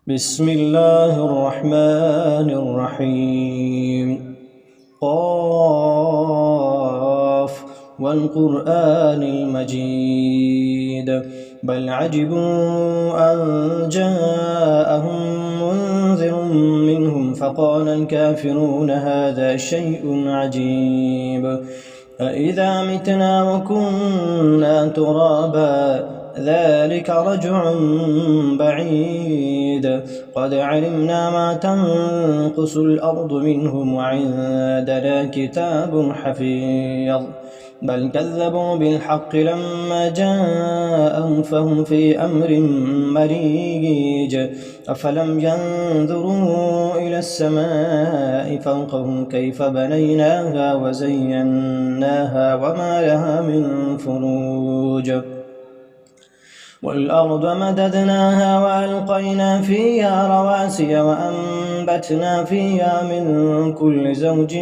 بسم الله الرحمن الرحيم. قاف والقرآن المجيد بل عجبوا أن جاءهم منذر منهم فقال الكافرون هذا شيء عجيب أإذا متنا وكنا ترابا ذلك رجع بعيد قد علمنا ما تنقص الأرض منهم وعندنا كتاب حفيظ بل كذبوا بالحق لما جاءهم فهم في أمر مريج أفلم ينظروا إلى السماء فوقهم كيف بنيناها وزيناها وما لها من فروج والأرض مددناها وألقينا فيها رواسي وأنبتنا فيها من كل زوج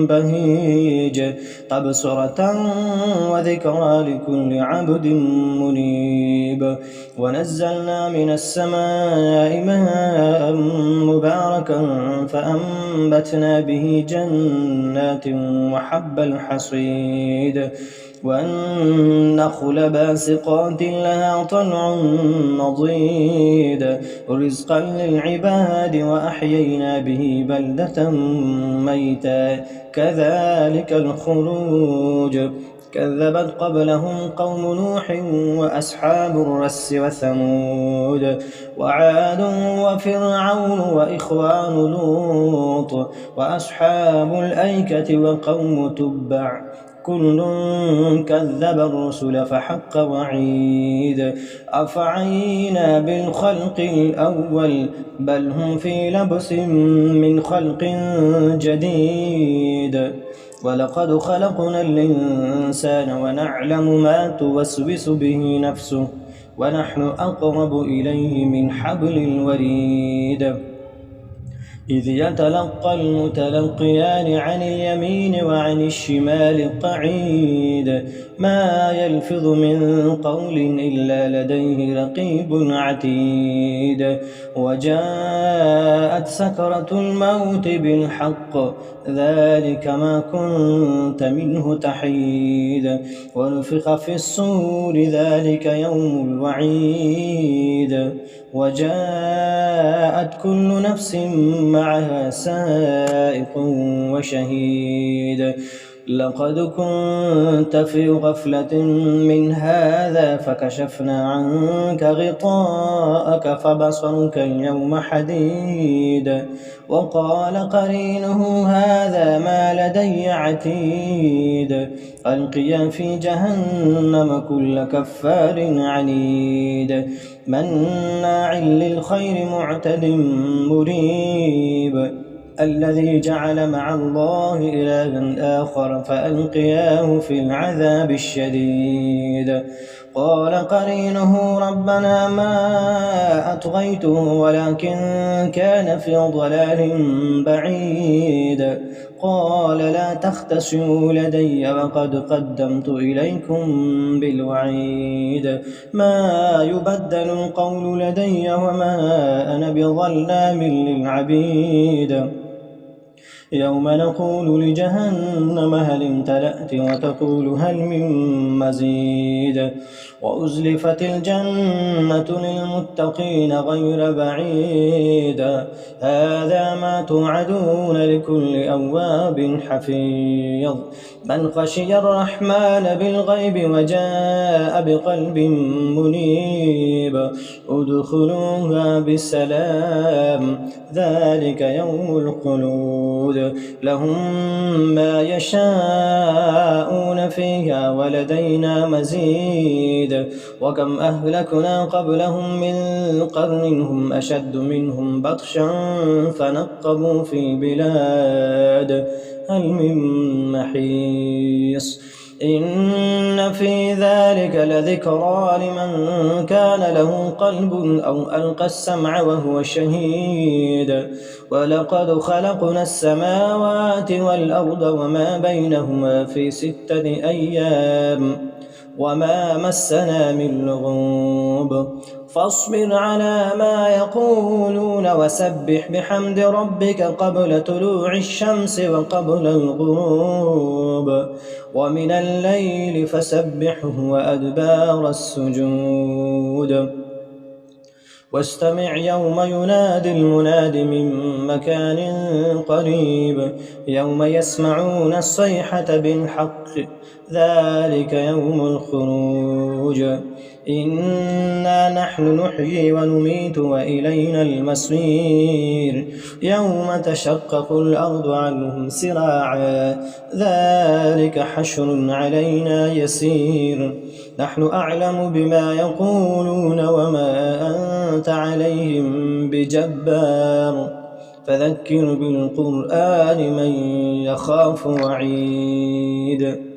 بهيج تبصرة وذكرى لكل عبد منيب ونزلنا من السماء ماء مباركا فأنبتنا به جنات وحب الحصيد والنخل باسقات لها طلع نضيد رزقا للعباد وأحيينا به بلدة ميتا كذلك الخروج كذبت قبلهم قوم نوح وأصحاب الرس وثمود وعاد وفرعون وإخوان لوط وأصحاب الأيكة وقوم تبع كل كذب الرسل فحق وعيد أفعينا بالخلق الأول بل هم في لبس من خلق جديد ولقد خلقنا الإنسان ونعلم ما توسوس به نفسه ونحن أقرب إليه من حبل الوريد إذ يتلقى المتلقيان عن اليمين وعن الشمال قعيد ما يلفظ من قول إلا لديه رقيب عتيد وجاءت سكرة الموت بالحق ذلك ما كنت منه تحيد ونفخ في الصور ذلك يوم الوعيد وجاءت كل نفس معها سائق وشهيد لقد كنت في غفلة من هذا فكشفنا عنك غطاءك فبصرك اليوم حديد وقال قرينه هذا ما لدي عتيد ألقيا في جهنم كل كفار عنيد مناع للخير معتد مريب الذي جعل مع الله إلها آخر فألقياه في العذاب الشديد قال قرينه ربنا ما أطغيته ولكن كان في ضلال بعيد قال لا تختصموا لدي وقد قدمت إليكم بالوعيد ما يبدل القول لدي وما أنا بظلام للعبيد يوم نقول لجهنم هل امتلأت وتقول هل من مزيد وأزلفت الجنة للمتقين غير بعيد هذا ما توعدون لكل أواب حفيظ من خشي الرحمن بالغيب وجاء بقلب منيب ادخلوها بسلام ذلك يوم الخلود لهم ما يشاءون فيها ولدينا مزيد وكم أهلكنا قبلهم من قرن هم أشد منهم بطشا فنقبوا في البلاد هل من محيص إن في ذلك لذكرى لمن كان له قلب أو ألقى السمع وهو شهيد ولقد خلقنا السماوات والأرض وما بينهما في 6 أيام وما مسنا من لغوب فاصبر على ما يقولون وسبح بحمد ربك قبل طلوع الشمس وقبل الغروب ومن الليل فسبحه وأدبار السجود واستمع يوم ينادي المناد من مكان قريب يوم يسمعون الصيحة بالحق ذلك يوم الخروج إنا نحن نحيي ونميت وإلينا المصير يوم تشقق الأرض عنهم سراعا ذلك حشر علينا يسير نحن أعلم بما يقولون وما أنت عليهم بجبار فذكر بالقرآن من يخاف وعيد